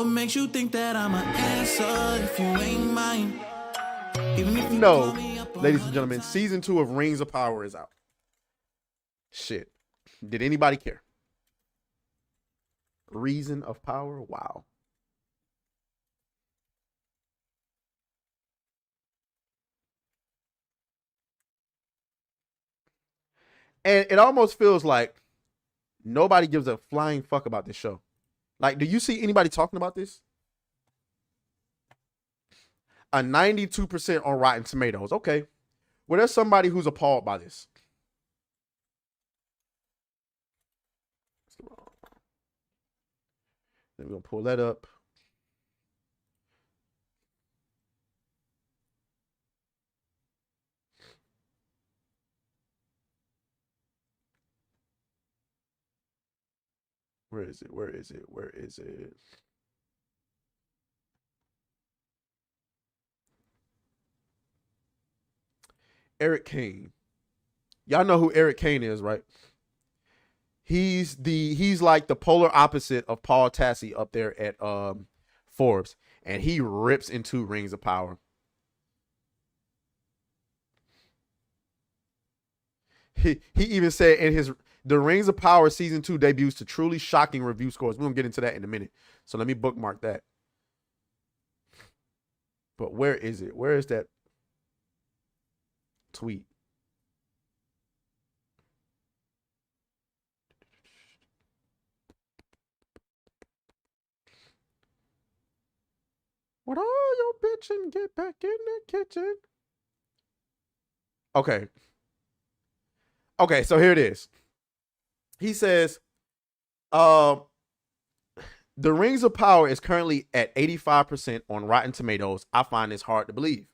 What makes you think that I'm an answer if you ain't mine? Even if you No, call me up ladies and gentlemen, season 2 of Rings of Power is out. Shit. Did anybody care? Reason of Power? Wow. And it almost feels like nobody gives a flying fuck about this show. Like, do you see anybody talking about this? A 92% on Rotten Tomatoes. Okay. Well, there's somebody who's appalled by this. Then we're going to pull that up. Where is it? Where is it? Where is it? Eric Kane. Y'all know who Eric Kane is, right? He's like the polar opposite of Paul Tassi up there at Forbes, and he rips into Rings of Power. He even said in his the Rings of Power season 2 debuts to truly shocking review scores. We're gonna get into that in a minute, so let me bookmark that. But where is it? Where is that tweet? What all your bitching? Get back in the kitchen. Okay. Okay, so here it is. He says, the Rings of Power is currently at 85% on Rotten Tomatoes. I find this hard to believe.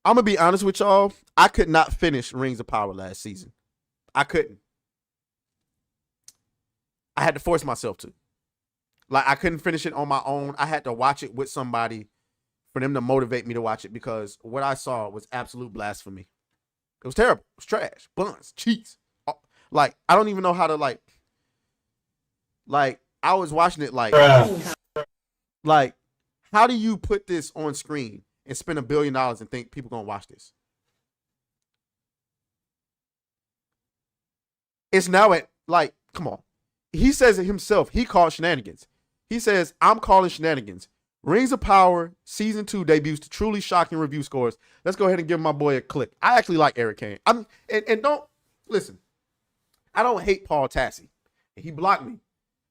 I'm going to be honest with y'all. I could not finish Rings of Power last season. I couldn't. I had to force myself to. Like, I couldn't finish it on my own. I had to watch it with somebody for them to motivate me to watch it because what I saw was absolute blasphemy. It was terrible. It was trash. Buns, cheats. Like, I don't even know how to, like, I was watching it like, how do you put this on screen and spend $1 billion and think people gonna watch this? It's now at, like, come on. He says it himself. He called shenanigans. He says, I'm calling shenanigans. Rings of Power season 2 debuts to truly shocking review scores. Let's go ahead and give my boy a click. I actually like Eric Kane. And don't listen. I don't hate Paul Tassi. He blocked me,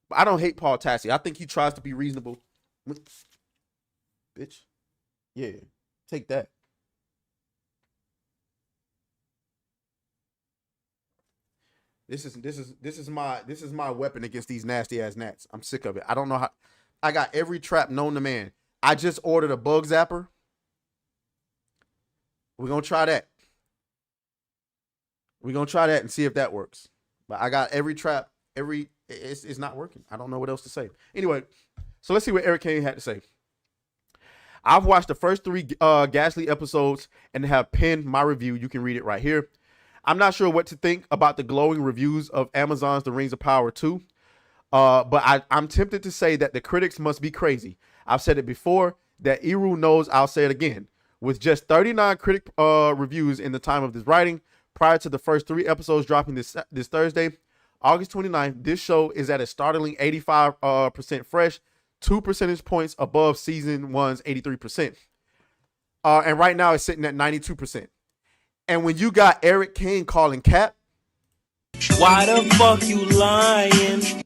but I don't hate Paul Tassi. I think he tries to be reasonable. Bitch, yeah, take that. This is my weapon against these nasty ass gnats. I'm sick of it. I don't know how. I got every trap known to man. I just ordered a bug zapper. We're gonna try that. We're gonna try that and see if that works. But I got every trap. It's not working. I don't know what else to say. Anyway, so let's see what Eric Kane had to say. I've watched the first 3 Ghastly episodes and have pinned my review. You can read it right here. I'm not sure what to think about the glowing reviews of Amazon's The Rings of Power 2. But I'm tempted to say that the critics must be crazy. I've said it before, that Eru knows I'll say it again. With just 39 critic reviews in the time of this writing, prior to the first 3 episodes dropping this Thursday, August 29th, this show is at a startling 85% fresh, 2 percentage points above season 1's 83%. And right now it's sitting at 92%. And when you got Eric Kane calling cap, why the fuck you lying?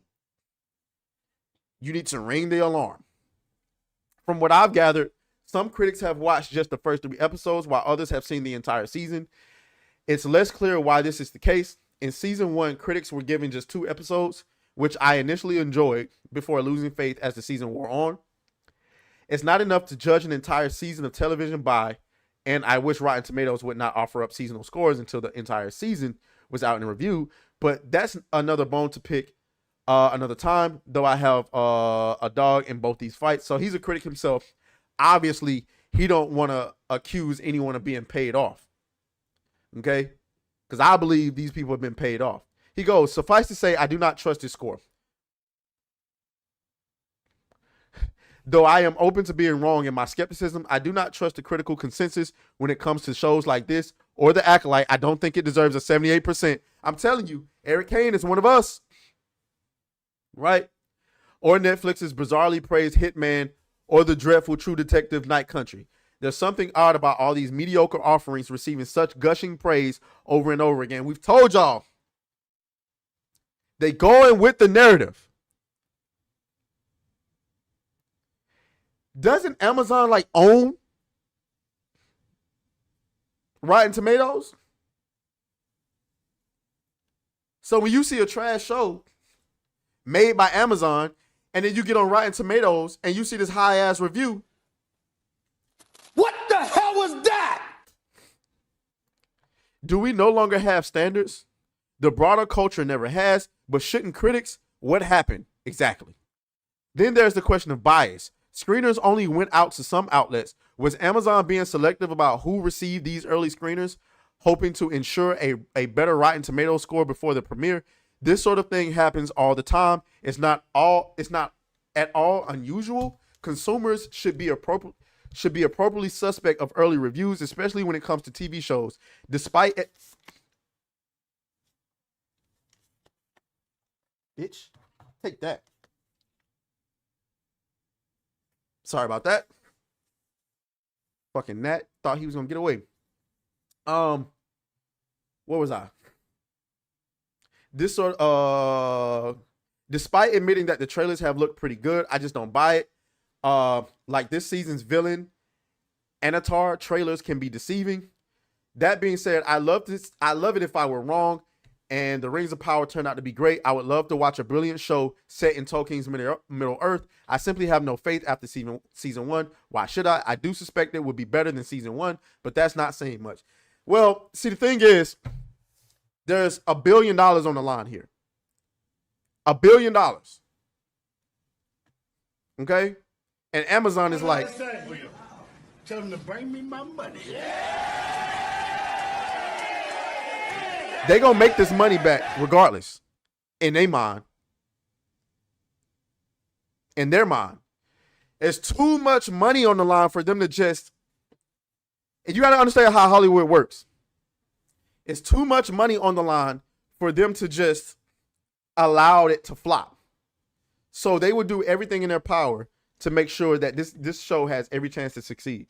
You need to ring the alarm. From what I've gathered, some critics have watched just the first 3 episodes, while others have seen the entire season. It's less clear why this is the case. In season 1, critics were given just 2 episodes, which I initially enjoyed before losing faith as the season wore on. It's not enough to judge an entire season of television by, and I wish Rotten Tomatoes would not offer up seasonal scores until the entire season was out in review, but that's another bone to pick another time, though I have a dog in both these fights. So he's a critic himself. Obviously, he don't want to accuse anyone of being paid off. Okay? Because I believe these people have been paid off. He goes, suffice to say, I do not trust his score. Though I am open to being wrong in my skepticism, I do not trust the critical consensus when it comes to shows like this or The Acolyte. I don't think it deserves a 78%. I'm telling you, Eric Kane is one of us. Right? Or Netflix's bizarrely praised Hitman or the dreadful True Detective Night Country. There's something odd about all these mediocre offerings receiving such gushing praise over and over again. We've told y'all. They go in with the narrative. Doesn't Amazon like own Rotten Tomatoes? So when you see a trash show made by Amazon and then you get on Rotten Tomatoes and you see this high ass review, what the hell was that? do we no longer have standards? The broader culture never has, but shouldn't critics? What happened? Exactly. Then there's the question of bias. Screeners only went out to some outlets. Was Amazon being selective about who received these early screeners, hoping to ensure a better Rotten Tomatoes score before the premiere? This sort of thing happens all the time. It's not at all unusual. Consumers should be appropriately suspect of early reviews, especially when it comes to TV shows. Despite it, bitch, take that. Sorry about that. Fucking Nat thought he was gonna get away. What was I? This sort despite admitting that the trailers have looked pretty good, I just don't buy it. Like this season's villain, Anatar trailers can be deceiving. That being said, I love it if I were wrong and the Rings of Power turned out to be great. I would love to watch a brilliant show set in Tolkien's Middle Earth. I simply have no faith after season 1. Why should I? I do suspect it would be better than season 1, but that's not saying much. Well, see, the thing is, there's $1 billion on the line here. $1 billion. Okay? And Amazon is like, tell them to bring me my money. they gonna make this money back regardless. In their mind. In their mind. There's too much money on the line for them to just, and you gotta understand how Hollywood works. It's too much money on the line for them to just allow it to flop. So they would do everything in their power to make sure that this show has every chance to succeed.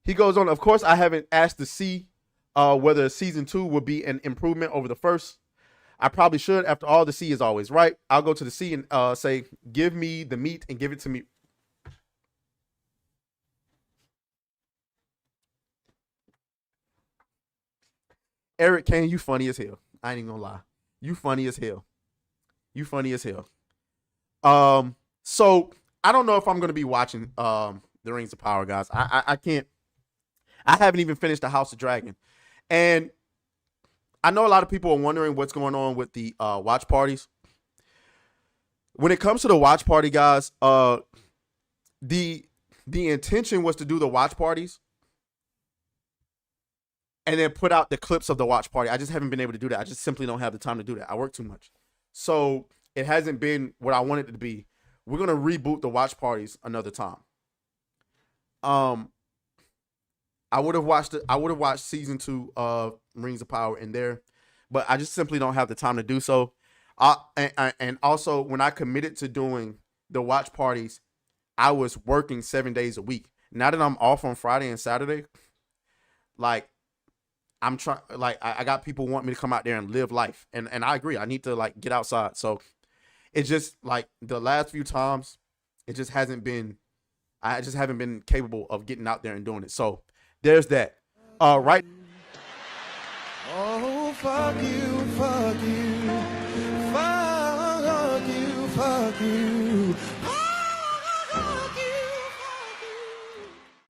He goes on, of course, I haven't asked to see whether season 2 will be an improvement over the first. I probably should. After all, the C is always right. I'll go to the C and say, give me the meat and give it to me. Eric Kane, you funny as hell. I ain't even gonna lie. You funny as hell. You funny as hell. So I don't know if I'm gonna be watching The Rings of Power, guys. I can't. I haven't even finished The House of Dragon. And I know a lot of people are wondering what's going on with the watch parties. When it comes to the watch party, guys, the intention was to do the watch parties and then put out the clips of the watch party. I just haven't been able to do that. I just simply don't have the time to do that. I work too much. So it hasn't been what I wanted it to be. We're going to reboot the watch parties another time. I would have watched season 2 of Rings of Power in there, but I just simply don't have the time to do so. And also, when I committed to doing the watch parties, I was working 7 days a week. Now that I'm off on Friday and Saturday, like I'm trying, like I got people want me to come out there and live life, and I agree. I need to like get outside. So it's just like the last few times, it just hasn't been. I just haven't been capable of getting out there and doing it. So there's that. Right. Oh, fuck you, fuck you, fuck you, fuck you.